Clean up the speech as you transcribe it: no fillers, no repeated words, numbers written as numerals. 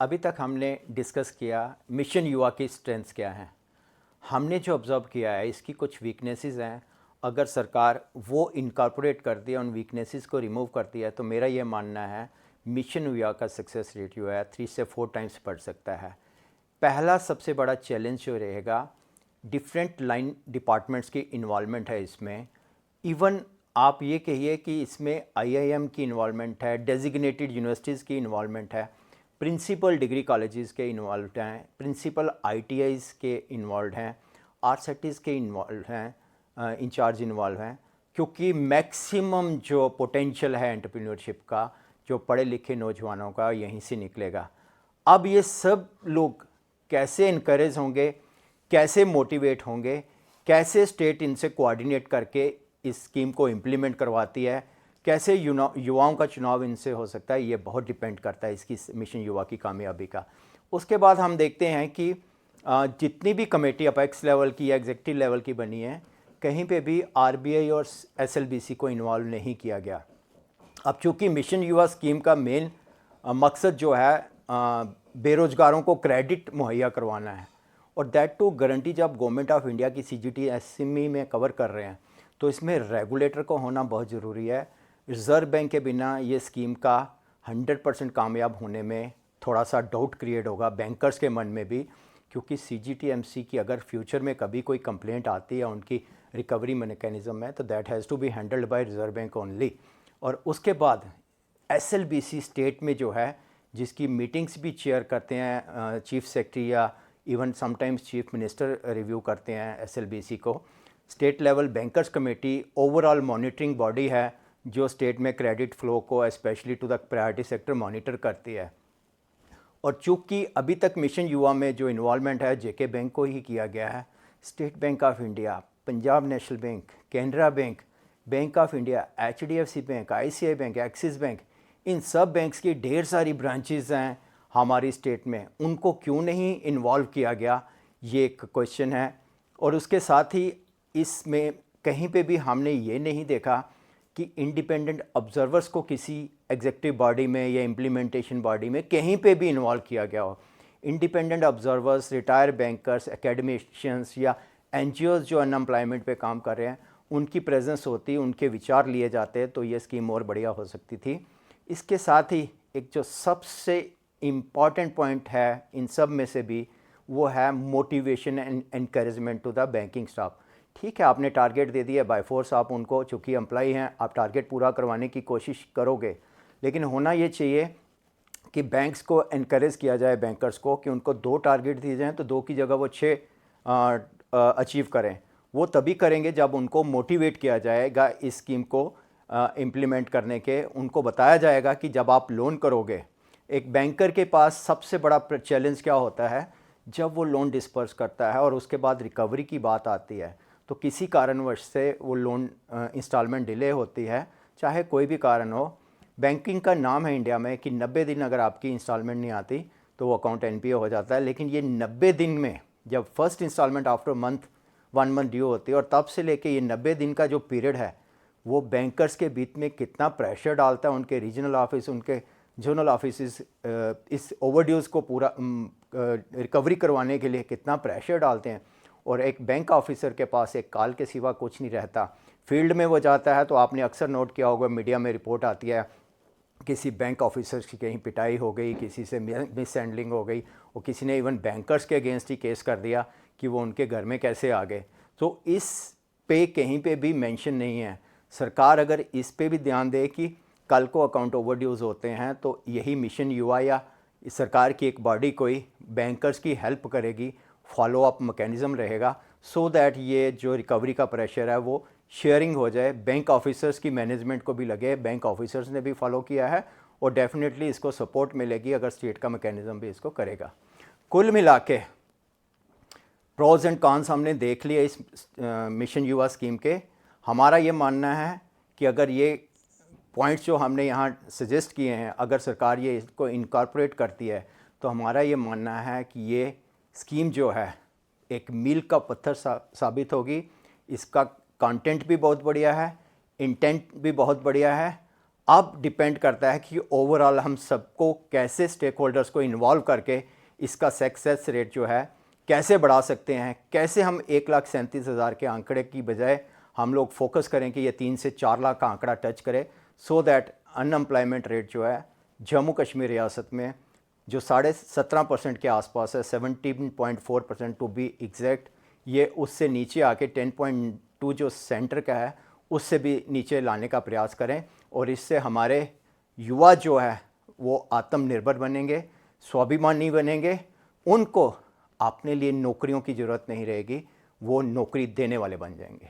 अभी तक हमने डिस्कस किया मिशन युवा की स्ट्रेंथ्स क्या हैं। हमने जो ऑब्ज़र्व किया है इसकी कुछ वीकनेसेस हैं। अगर सरकार वो इनकॉर्पोरेट करती है, उन वीकनेसेस को रिमूव करती है, तो मेरा ये मानना है मिशन युवा का सक्सेस रेट जो है 3 से 4 टाइम्स बढ़ सकता है। पहला सबसे बड़ा चैलेंज जो रहेगा, डिफरेंट लाइन डिपार्टमेंट्स की इन्वॉल्वमेंट है इसमें। इवन आप ये कहिए कि इसमें आईआईएम की इन्वॉल्वमेंट है, डेजिग्नेटेड यूनिवर्सिटीज़ की इन्वॉल्वमेंट है, प्रिंसिपल डिग्री कॉलेजेस के इन्वॉल्व हैं, प्रिंसिपल आईटीआईज़ के इन्वॉल्व हैं, आरसेटीज़ के इन्वॉल्व हैं, इंचार्ज इन्वॉल्व हैं, क्योंकि मैक्सिमम जो पोटेंशियल है एंटरप्रेन्योरशिप का, जो पढ़े लिखे नौजवानों का, यहीं से निकलेगा। अब ये सब लोग कैसे इनकरेज होंगे, कैसे मोटिवेट होंगे, कैसे स्टेट इनसे कोऑर्डिनेट करके इस स्कीम को इम्प्लीमेंट करवाती है, कैसे युवाओं का चुनाव इनसे हो सकता है, ये बहुत डिपेंड करता है इसकी मिशन युवा की कामयाबी का। उसके बाद हम देखते हैं कि जितनी भी कमेटी अपेक्स लेवल की या एग्जीक्यूटिव लेवल की बनी है, कहीं पे भी आरबीआई और एसएलबीसी को इन्वॉल्व नहीं किया गया। अब चूँकि मिशन युवा स्कीम का मेन मकसद जो है बेरोज़गारों को क्रेडिट मुहैया करवाना है, और दैट टू गारंटी। जब गवर्नमेंट ऑफ इंडिया की सीजीटी एसएमई में कवर कर रहे हैं, तो इसमें रेगुलेटर को होना बहुत ज़रूरी है। रिज़र्व बैंक के बिना ये स्कीम का 100% कामयाब होने में थोड़ा सा डाउट क्रिएट होगा बैंकर्स के मन में भी, क्योंकि सीजीटीएमसी की अगर फ्यूचर में कभी कोई कंप्लेंट आती है उनकी रिकवरी मैकेनिज़्म में, तो that has to be handled by Reserve Bank only. और उसके बाद एसएलबीसी स्टेट में जो है, जिसकी मीटिंग्स भी चेयर करते हैं चीफ सेक्रेटरी या even sometimes chief minister review करते हैं एसएलबीसी को। State level bankers committee overall monitoring body है जो स्टेट में क्रेडिट फ्लो को specially to the priority sector monitor करती है। और चूँकि अभी तक मिशन युवा में जो इन्वॉल्वमेंट है जेके बैंक को ही किया गया है, स्टेट बैंक ऑफ इंडिया, पंजाब नेशनल बैंक, कैनरा बैंक, बैंक ऑफ इंडिया, एचडीएफसी बैंक, आईसीआई बैंक, एक्सिस बैंक, इन सब बैंक्स की ढेर सारी ब्रांचेस हैं हमारी स्टेट में, उनको क्यों नहीं इन्वॉल्व किया गया, ये एक क्वेश्चन है। और उसके साथ ही इसमें कहीं पे भी हमने ये नहीं देखा कि इंडिपेंडेंट ऑब्जर्वर्स को किसी एग्जीक्यूटिव बॉडी में या इम्प्लीमेंटेशन बॉडी में कहीं पे भी इन्वॉल्व किया गया हो। Independent observers, retire bankers, academicians या एनजीओज जो अनएम्प्लॉयमेंट पे काम कर रहे हैं, उनकी प्रेजेंस होती, उनके विचार लिए जाते, तो ये स्कीम और बढ़िया हो सकती थी। इसके साथ ही एक जो सबसे इम्पॉर्टेंट पॉइंट है इन सब में से भी, वो है motivation and encouragement to the banking staff. ठीक है, आपने टारगेट दे दिया, बाय फोर्स आप उनको, चूँकि एम्प्लॉई हैं, आप टारगेट पूरा करवाने की कोशिश करोगे, लेकिन होना ये चाहिए कि बैंक्स को इनकरेज किया जाए, बैंकर्स को, कि उनको 2 टारगेट दिए जाएँ तो 2 की जगह वो 6 अचीव करें। वो तभी करेंगे जब उनको मोटिवेट किया जाएगा इस स्कीम को इम्प्लीमेंट करने के। उनको बताया जाएगा कि जब आप लोन करोगे, एक बैंकर के पास सबसे बड़ा चैलेंज क्या होता है, जब वो लोन डिस्पर्स करता है और उसके बाद रिकवरी की बात आती है, तो किसी कारणवश से वो लोन इंस्टॉलमेंट डिले होती है, चाहे कोई भी कारण हो। बैंकिंग का नाम है इंडिया में कि 90 दिन अगर आपकी इंस्टॉलमेंट नहीं आती तो वो अकाउंट एनपीए हो जाता है, लेकिन ये 90 दिन में जब first instalment after one month due होती है, और तब से लेके ये 90 दिन का जो पीरियड है, वो बैंकर्स के बीच में कितना प्रेशर डालता है, उनके रीजनल ऑफिस, उनके जोनल ऑफिस इस ओवरड्यूज़ को पूरा रिकवरी करवाने के लिए कितना प्रेशर डालते हैं। और एक बैंक ऑफिसर के पास एक कॉल के सिवा कुछ नहीं रहता। फील्ड में वो जाता है तो आपने अक्सर नोट किया होगा, मीडिया में रिपोर्ट आती है, किसी बैंक ऑफिसर की कहीं पिटाई हो गई, किसी से मिस हैंडलिंग हो गई, और किसी ने इवन बैंकर्स के अगेंस्ट ही केस कर दिया कि वो उनके घर में कैसे आ गए। तो इस पे कहीं पे भी मेंशन नहीं है। सरकार अगर इस पे भी ध्यान दे कि कल को अकाउंट ओवरड्यूज होते हैं, तो यही मिशन युवा या सरकार की एक बॉडी कोई बैंकर्स की हेल्प करेगी, फॉलो अप मैकेनिज़्म रहेगा, सो दैट ये जो रिकवरी का प्रेशर है वो शेयरिंग हो जाए, बैंक ऑफिसर्स की मैनेजमेंट को भी लगे। बैंक ऑफिसर्स ने भी फॉलो किया है और डेफिनेटली इसको सपोर्ट मिलेगी अगर स्टेट का मैकेनिज़्म भी इसको करेगा। कुल मिला के प्रोज एंड कॉन्स हमने देख लिया इस मिशन युवा स्कीम के। हमारा ये मानना है कि अगर ये पॉइंट्स जो हमने यहाँ सजेस्ट किए हैं, अगर सरकार ये इसको इनकॉर्पोरेट करती है, तो हमारा ये मानना है कि ये स्कीम जो है एक मील का पत्थर साबित होगी। इसका कंटेंट भी बहुत बढ़िया है, इंटेंट भी बहुत बढ़िया है, अब डिपेंड करता है कि ओवरऑल हम सबको कैसे स्टेक होल्डर्स को इन्वॉल्व करके इसका सक्सेस रेट जो है कैसे बढ़ा सकते हैं, कैसे हम 1,37,000 के आंकड़े की बजाय हम लोग फोकस करें कि ये 3 से 4 लाख का आंकड़ा टच करे, सो दैट अनएम्प्लॉयमेंट रेट जो है जम्मू कश्मीर रियासत में जो 17.5% के आसपास है, 17.4% टू बी एग्जैक्ट, ये उससे नीचे आके 10.2 जो सेंटर का है उससे भी नीचे लाने का प्रयास करें। और इससे हमारे युवा जो है वो आत्मनिर्भर बनेंगे, स्वाभिमानी बनेंगे, उनको अपने लिए नौकरियों की ज़रूरत नहीं रहेगी, वो नौकरी देने वाले बन जाएंगे।